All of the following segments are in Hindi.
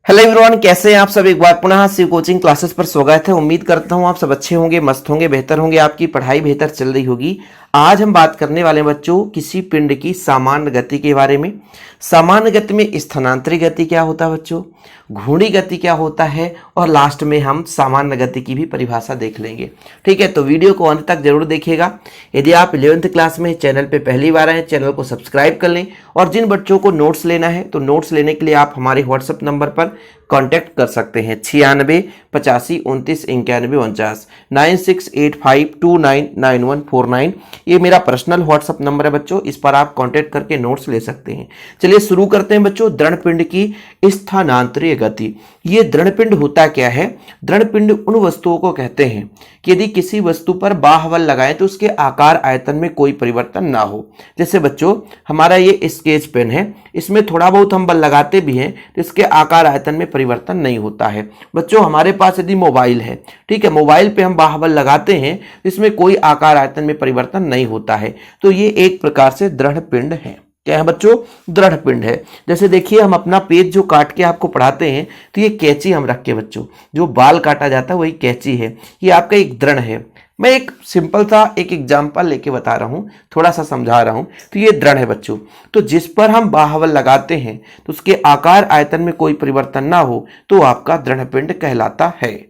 हेलो एवरीवन, कैसे हैं आप सब। एक बार पुनः शिव कोचिंग क्लासेस पर स्वागत है। उम्मीद करता हूं आप सब अच्छे होंगे, मस्त होंगे, बेहतर होंगे, आपकी पढ़ाई बेहतर चल रही होगी। आज हम बात करने वाले हैं बच्चों किसी पिंड की सामान्य गति के बारे में। सामान्य गति में स्थानांतरी गति क्या होता है बच्चों, घूर्णी गति क्या होता है, और लास्ट में हम सामान्य गति की भी परिभाषा देख लेंगे। ठीक है, तो वीडियो को अंत तक जरूर देखिएगा। यदि आप 11th क्लास में चैनल पे पहली बार आए, चैनल को सब्सक्राइब कर लें। और जिन बच्चों को नोट्स लेना है तो नोट्स लेने के लिए आप हमारे व्हाट्सएप नंबर पर कांटेक्ट कर सकते हैं 96 85 29 91 49 9685299149। ये मेरा पर्सनल व्हाट्सएप नंबर है बच्चों, इस पर आप कांटेक्ट करके नोट्स ले सकते हैं। चलिए शुरू करते हैं बच्चों। दृढ़पिंड की स्थानांतरीय गति। ये दृढ़पिंड होता क्या है? दृढ़पिंड उन वस्तुओं को कहते हैं कि यदि किसी वस्तु पर बाह्य लगाएं तो उसके आकार आयतन में कोई परिवर्तन ना हो। जैसे बच्चों हमारा ये स्केच पेन है, इसमें थोड़ा बहुत हम बल लगाते भी हैं तो इसके आकार आयतन में परिवर्तन नहीं होता है। बच्चों हमारे पास यदि मोबाइल है, ठीक है, मोबाइल पे हम बाह्य बल लगाते हैं, इसमें कोई आकार आयतन में परिवर्तन नहीं होता है। तो ये एक प्रकार से दृढ़ पिंड है। क्या है बच्चों? दृढ़ पिंड है। जैसे देखिए हम अपना पेज जो काट के आपको पढ़ाते हैं तो ये कैंची हम रख के बच्चों, जो बाल काटा जाता है वही कैंची है। ये आपका एक दृढ़ है। मैं एक सिंपल सा एक एग्जाम्पल लेके बता रहा हूं, थोड़ा सा समझा रहा हूं। तो ये दृढ़ है बच्चों, तो जिस पर हम बाह्य बल लगाते हैं तो उसके आकार आयतन में कोई परिवर्तन ना हो तो आपका दृढ़ पिंड कहलाता है।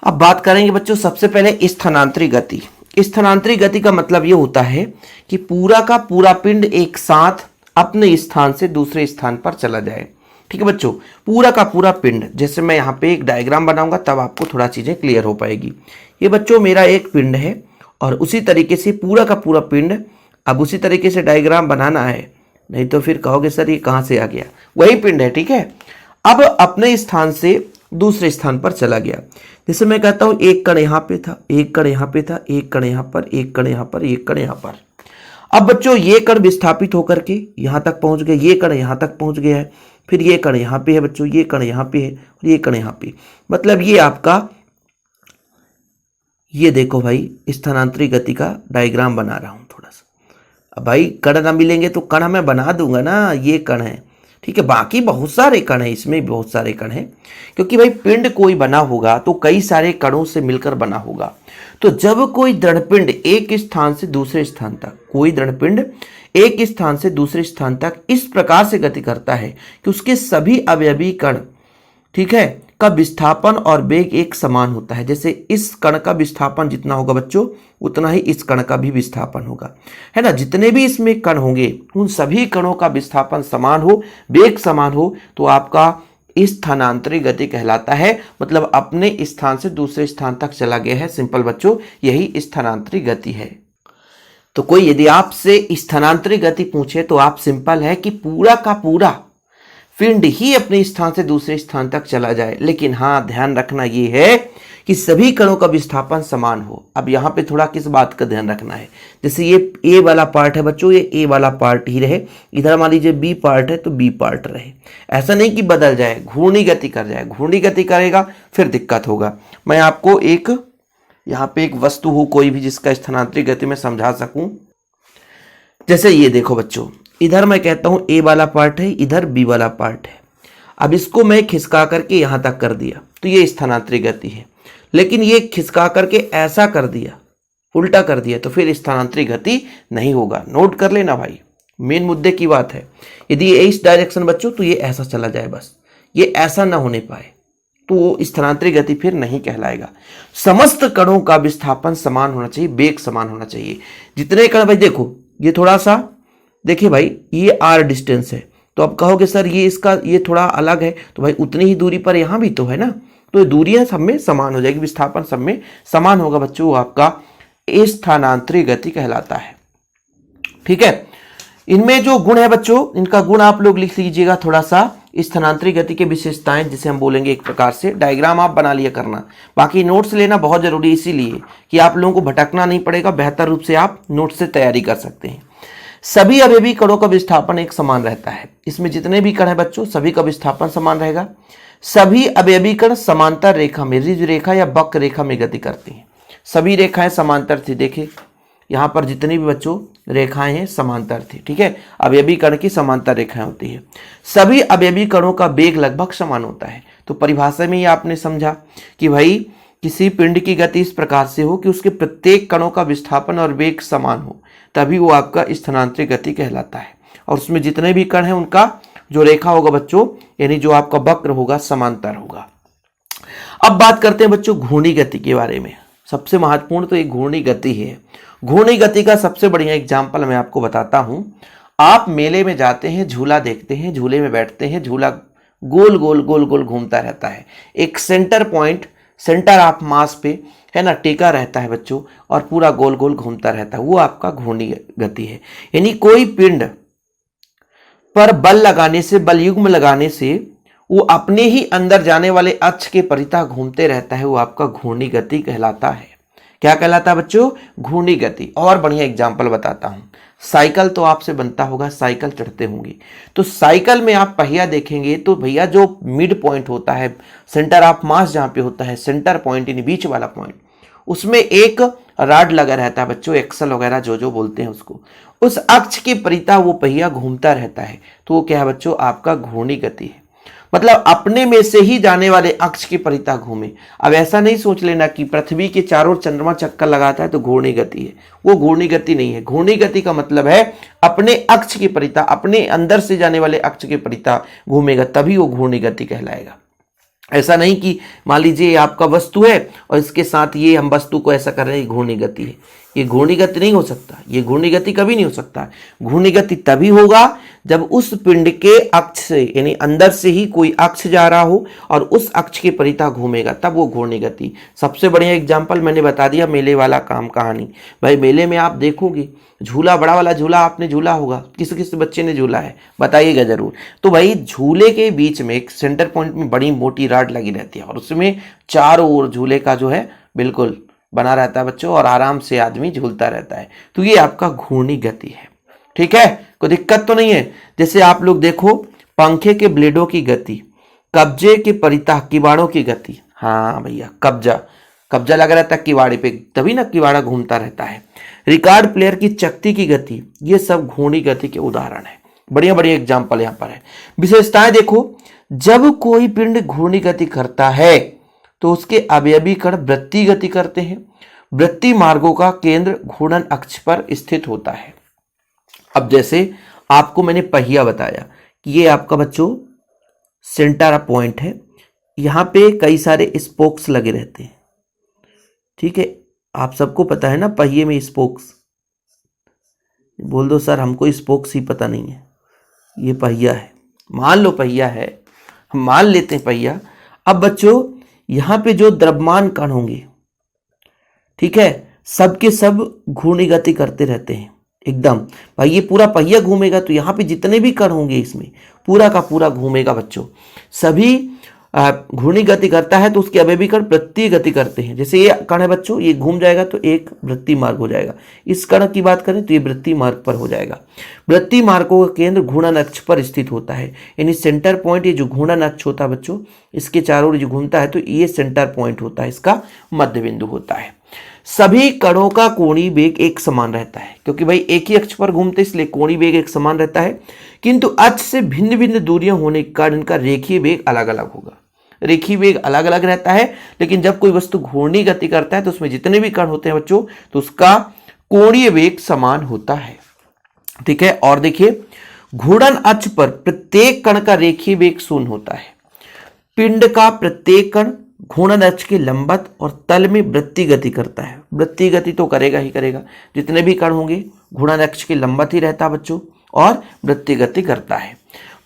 अब बात करेंगे बच्चों सबसे पहले स्थानांतरी गति। स्थानांतरी गति का मतलब यह होता है कि पूरा का पूरा पिंड एक साथ अपने स्थान से दूसरे स्थान पर चला जाए। ठीक है बच्चों, पूरा का पूरा पिंड। जैसे मैं यहाँ पे एक डायग्राम बनाऊंगा तब आपको थोड़ा चीजें क्लियर हो पाएगी। ये बच्चों मेरा एक पिंड है और उसी तरीके से पूरा का पूरा पिंड। अब उसी तरीके से डायग्राम बनाना है, नहीं तो फिर कहोगे सर ये कहाँ से आ गया। वही पिंड है, ठीक है। अब अपने स्थान से दूसरे स्थान पर चला गया। जैसे मैं कहता हूं एक कण यहाँ पे था, एक कण यहाँ पे था, एक कण यहाँ पर, एक कण यहाँ पर, एक कण यहाँ पर। अब बच्चों ये कण विस्थापित होकर के यहां तक पहुंच गए, ये कण यहां तक पहुंच गया है, फिर ये कण यहां पे है बच्चों, ये कण यहां पे है और ये कण यहां पे। मतलब ये आपका, ये देखो भाई स्थानांतरी गति का डायग्राम बना रहा हूं थोड़ा सा। अब भाई कण ना मिलेंगे तो कण मैं बना दूंगा ना, ये कण है, ठीक है। बाकी बहुत सारे कण हैं, इसमें बहुत सारे कण हैं, क्योंकि भाई पिंड कोई बना होगा तो कई सारे कणों से मिलकर बना होगा। तो जब कोई दृढ़पिंड एक स्थान से दूसरे स्थान तक, कोई दृढ़पिंड एक स्थान से दूसरे स्थान तक इस प्रकार से गति करता है कि उसके सभी अवयवी कण, ठीक है, का विस्थापन और वेग एक समान होता है। जैसे इस कण का विस्थापन जितना होगा बच्चों उतना ही इस कण का भी विस्थापन होगा, है ना। जितने भी इसमें कण होंगे उन सभी कणों का विस्थापन समान हो, वेग समान हो, तो आपका स्थानांतरी गति कहलाता है। मतलब अपने स्थान से दूसरे स्थान तक चला गया है। सिंपल बच्चों, यही स्थानांतरी गति है। तो कोई यदि आपसे स्थानांतरी गति पूछे तो आप सिंपल है कि पूरा का पूरा पिंड ही अपने स्थान से दूसरे स्थान तक चला जाए। लेकिन हाँ, ध्यान रखना ये है कि सभी कणों का विस्थापन समान हो। अब यहाँ पे थोड़ा किस बात का ध्यान रखना है, जैसे ये ए वाला पार्ट है बच्चों, ये ए वाला पार्ट ही रहे, इधर मान लीजिए बी पार्ट है तो बी पार्ट रहे। ऐसा नहीं कि बदल जाए, घूर्णी गति कर जाए। घूर्णी गति करेगा फिर दिक्कत होगा। मैं आपको एक यहाँ पे एक वस्तु हो कोई भी जिसका स्थानांतरी गति में समझा सकूं। जैसे ये देखो बच्चों, इधर मैं कहता हूं ए वाला पार्ट है, इधर बी वाला पार्ट है। अब इसको मैं खिसका करके यहां तक कर दिया तो ये स्थानांतरी गति है। लेकिन ये खिसका करके ऐसा कर दिया, उल्टा कर दिया, तो फिर स्थानांतरी गति नहीं होगा। नोट कर लेना भाई, मेन मुद्दे की बात है। यदि ये इस डायरेक्शन बच्चों तो ये ऐसा चला जाए, बस ये ऐसा ना होने पाए तो स्थानांतरी गति फिर नहीं कहलाएगा। समस्त कणों का विस्थापन समान होना चाहिए, वेग समान होना चाहिए। जितने कण, भाई देखो ये थोड़ा सा देखिए भाई, ये आर डिस्टेंस है, तो अब कहोगे सर ये इसका ये थोड़ा अलग है, तो भाई उतनी ही दूरी पर यहां भी तो है ना, तो दूरियां सब में समान हो जाएगी, विस्थापन सब में समान होगा बच्चों, वो आपका स्थानांतरी गति कहलाता है। ठीक है, इनमें जो गुण है बच्चों, इनका गुण आप लोग लिख लीजिएगा थोड़ा सा। स्थानांतरी गति के विशेषताएं जिसे हम बोलेंगे एक प्रकार से, डायग्राम आप बना लिया करना। बाकी नोट्स लेना बहुत जरूरी है, इसीलिए कि आप लोगों को भटकना नहीं पड़ेगा, बेहतर रूप से आप नोट्स से तैयारी कर सकते हैं। सभी अवयवी कणों का विस्थापन एक समान रहता है। इसमें जितने भी कण है बच्चों सभी का विस्थापन समान रहेगा। सभी अवयवी कण समांतर रेखा में, ऋज रेखा या वक्र रेखा में गति करती हैं। सभी रेखाएं समांतर थी। देखिए यहाँ पर जितनी भी बच्चों रेखाएं हैं समांतर थी। ठीक है, अवयवी कण की समांतर रेखाएं होती है। सभी अवयवी कणों का वेग लगभग समान होता है। तो परिभाषा में ही आपने समझा कि भाई किसी पिंड की गति इस प्रकार से हो कि उसके प्रत्येक कणों का विस्थापन और वेग समान हो, तभी वो आपका स्थानांतरित गति कहलाता है। और उसमें जितने भी कण हैं उनका जो रेखा होगा बच्चों, यानी जो आपका वक्र होगा, समांतर होगा। अब बात करते हैं बच्चों घूर्णी गति के बारे में। सबसे महत्वपूर्ण तो एक घूर्णी गति है। घूर्णी गति का सबसे बढ़िया एग्जाम्पल मैं आपको बताता हूं। आप मेले में जाते हैं, झूला देखते हैं, झूले में बैठते हैं, झूला गोल गोल गोल गोल घूमता रहता है। एक centre point, centre of mass पे है ना, टेका रहता है बच्चों, और पूरा गोल गोल घूमता रहता है, वो आपका घूर्णी गति है। यानी कोई पिंड पर बल लगाने से, बल युग्म लगाने से वो अपने ही अंदर जाने वाले अक्ष के परितः घूमते रहता है, वो आपका घूर्णी गति कहलाता है। क्या कहलाता है बच्चों? घूर्णी गति। और बढ़िया एग्जाम्पल बताता हूं। साइकिल तो आपसे बनता होगा, साइकिल चढ़ते होंगे, तो साइकिल में आप पहिया देखेंगे तो भैया जो मिड पॉइंट होता है, सेंटर ऑफ मास जहां पे होता है, सेंटर पॉइंट यानी बीच वाला पॉइंट, उसमें एक रॉड लगा रहता है बच्चों, एक्सल वगैरह जो बोलते हैं उसको। उस अक्ष के परितः वो पहिया घूमता रहता है, तो वो क्या है बच्चों? आपका घूर्णी गति है। मतलब अपने में से ही जाने वाले अक्ष के परितः घूमे। अब ऐसा नहीं सोच लेना कि पृथ्वी के चारों चंद्रमा चक्कर लगाता है तो घूर्णी गति है, वो घूर्णी गति नहीं है। घूर्णी गति का मतलब है अपने अक्ष के परितः, अपने अंदर से जाने वाले अक्ष के परितः घूमेगा, तभी वो घूर्णी गति कहलाएगा। ऐसा नहीं कि मान लीजिए ये आपका वस्तु है और इसके साथ ये हम वस्तु को ऐसा कर रहे हैं, घूर्णी गति है। ये घूर्णी गति नहीं हो सकता, ये घूर्णी गति कभी नहीं हो सकता। घूर्णी गति तभी होगा जब उस पिंड के अक्ष से, यानी अंदर से ही कोई अक्ष जा रहा हो और उस अक्ष के परितः घूमेगा, तब वो घूर्णी गति। सबसे बढ़िया एग्जाम्पल मैंने बता दिया, मेले वाला काम कहानी। भाई मेले में आप देखोगे झूला, बड़ा वाला झूला आपने झूला होगा, किसी किसी बच्चे ने झूला है, बताइएगा जरूर। तो भाई झूले के बीच में एक सेंटर पॉइंट में बड़ी मोटी रॉड लगी रहती है और उसमें चारों ओर झूले का जो है बिल्कुल बना रहता है बच्चों, और आराम से आदमी झूलता रहता है। तो ये आपका घूर्णी गति है। ठीक है, कोई दिक्कत तो नहीं है। जैसे आप लोग देखो पंखे के ब्लेडों की गति, कब्जे के परितः किवाड़ों की गति। हाँ भैया, कब्जा लगा रहता है किवाड़े पे, तभी ना किवाड़ा घूमता रहता है। रिकॉर्ड प्लेयर की चकती की गति, ये सब घूर्णी गति के उदाहरण है। बढ़िया बढ़िया एग्जाम्पल यहाँ पर है। विशेषताएं देखो, जब कोई पिंड घूर्णी गति करता है तो उसके अवयवी कण वृत्तीय गति करते हैं। वृत्तीय मार्गों का केंद्र घूर्णन अक्ष पर स्थित होता है। अब जैसे आपको मैंने पहिया बताया कि ये आपका बच्चों सेंटर पॉइंट है, यहाँ पे कई सारे स्पोक्स लगे रहते हैं। ठीक है, आप सबको पता है ना पहिए में स्पोक्स। बोल दो सर हमको स्पोक्स ही पता नहीं है। ये पहिया है, मान लो पहिया है, हम मान लेते हैं पहिया। अब बच्चों यहाँ पे जो द्रव्यमान कण होंगे, ठीक है, सबके सब घूर्णी गति करते रहते हैं एकदम। भाई ये पूरा पहिया घूमेगा तो यहाँ पे जितने भी कण होंगे इसमें पूरा का पूरा घूमेगा बच्चों। सभी घूर्णी गति करता है तो उसके अवयवी कण वृत्तीय गति करते हैं। जैसे ये कण है बच्चों, ये घूम जाएगा तो एक वृत्तीय मार्ग हो जाएगा। इस कण की बात करें तो ये वृत्तीय मार्ग पर हो जाएगा। वृत्तीय मार्गों का केंद्र घूर्णन अक्ष पर स्थित होता है, यानी सेंटर पॉइंट, ये जो घूर्णन अक्ष होता है बच्चों, इसके चारों ओर जो घूमता है तो ये सेंटर पॉइंट होता है, इसका मध्य बिंदु होता है। सभी कणों का कोणीय वेग एक समान रहता है, क्योंकि भाई एक ही अक्ष पर घूमते इसलिए कोणीय वेग एक समान रहता है। किंतु अक्ष से भिन्न भिन्न दूरियां होने के कारण इनका रेखीय वेग अलग अलग होगा। रेखीय वेग अलग अलग रहता है, लेकिन जब कोई वस्तु घूर्णी गति करता है तो उसमें जितने भी कण होते हैं बच्चों, तो उसका कोणीय वेग समान होता है। ठीक है, और देखिए घूर्णन अक्ष पर प्रत्येक कण का रेखीय वेग शून्य होता है। पिंड का प्रत्येक कण घूर्णन अक्ष के लंबवत और तल में वृत्तीय गति करता है। वृत्तीय गति तो करेगा ही करेगा, जितने भी कण होंगे घूर्णन अक्ष के लंबवत ही रहता है बच्चों, और वृत्तीय गति करता है।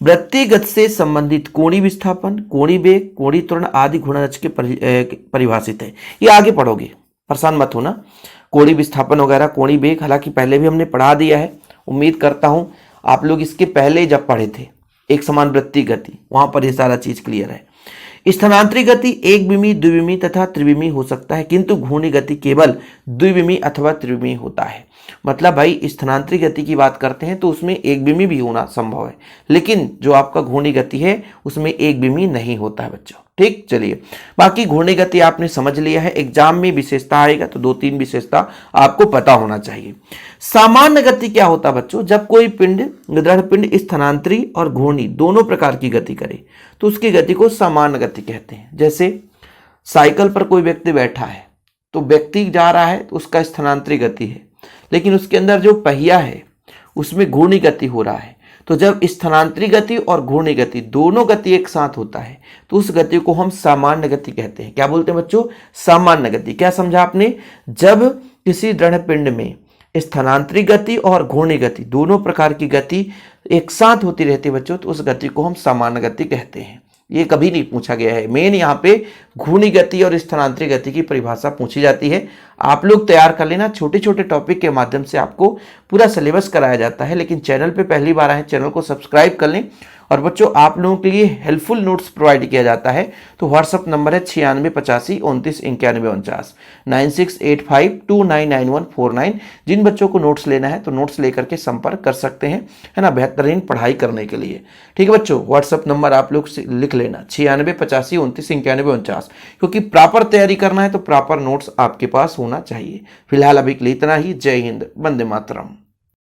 वृत्तीय गति से संबंधित कोणीय विस्थापन, कोणीय वेग, कोणीय त्वरण आदि घूर्णन अक्ष के परिभाषित है। ये आगे पढ़ोगे, परेशान मत होना। कोणीय विस्थापन वगैरह, कोणीय वेग हालांकि पहले भी हमने पढ़ा दिया है। उम्मीद करता हूं आप लोग इसके पहले जब पढ़े थे एक समान वृत्तीय गति, वहां पर ये सारा चीज क्लियर है। स्थानांतरित गति एक विमीय, द्विविमीय तथा त्रिविमीय हो सकता है, किंतु घूर्णी गति केवल द्विविमीय अथवा त्रिविमीय होता है। मतलब भाई स्थानांतरित गति की बात करते हैं तो उसमें एक विमीय भी होना संभव है, लेकिन जो आपका घूर्णी गति है उसमें एक विमीय नहीं होता है बच्चों। ठीक, चलिए बाकी घूर्णी गति आपने समझ लिया है। एग्जाम में विशेषता आएगा तो 2-3 विशेषता आपको पता होना चाहिए। सामान्य गति क्या होता है बच्चों? जब कोई पिंड, दृढ़ पिंड स्थानांतरी और घूर्णी दोनों प्रकार की गति करे तो उसकी गति को सामान्य गति कहते हैं। जैसे साइकिल पर कोई व्यक्ति बैठा है तो व्यक्ति जा रहा है तो उसका स्थानांतरी गति है, लेकिन उसके अंदर जो पहिया है उसमें घूर्णी गति हो रहा है। तो जब स्थानांतरी गति और घूर्णी गति दोनों गति एक साथ होता है तो उस गति को हम सामान्य गति कहते हैं। क्या बोलते हैं बच्चों? सामान्य गति। क्या समझा आपने? जब किसी दृढ़ पिंड में स्थानांतरी गति और घूर्णी गति दोनों प्रकार की गति एक साथ होती रहती है बच्चों, तो उस गति को हम सामान्य गति कहते हैं। ये कभी नहीं पूछा गया है। मेन यहाँ पे घूर्णी गति और स्थानांतरी गति की परिभाषा पूछी जाती है। आप लोग तैयार कर लेना, छोटे छोटे टॉपिक के माध्यम से आपको पूरा सिलेबस कराया जाता है। लेकिन चैनल पे पहली बार आए, चैनल को सब्सक्राइब कर लें। और बच्चों आप लोगों के लिए हेल्पफुल नोट्स प्रोवाइड किया जाता है, तो व्हाट्सअप नंबर है 9685299149 9685299149। जिन बच्चों को नोट्स लेना है तो नोट्स लेकर के संपर्क कर सकते हैं, है ना, बेहतरीन पढ़ाई करने के लिए। ठीक है बच्चों, व्हाट्सअप नंबर आप लोग लिख लेना 9685299149, क्योंकि प्रॉपर तैयारी करना है तो प्रॉपर नोट्स आपके पास होना चाहिए। फिलहाल अभी के लिए इतना ही। जय हिंद, वंदे मातरम।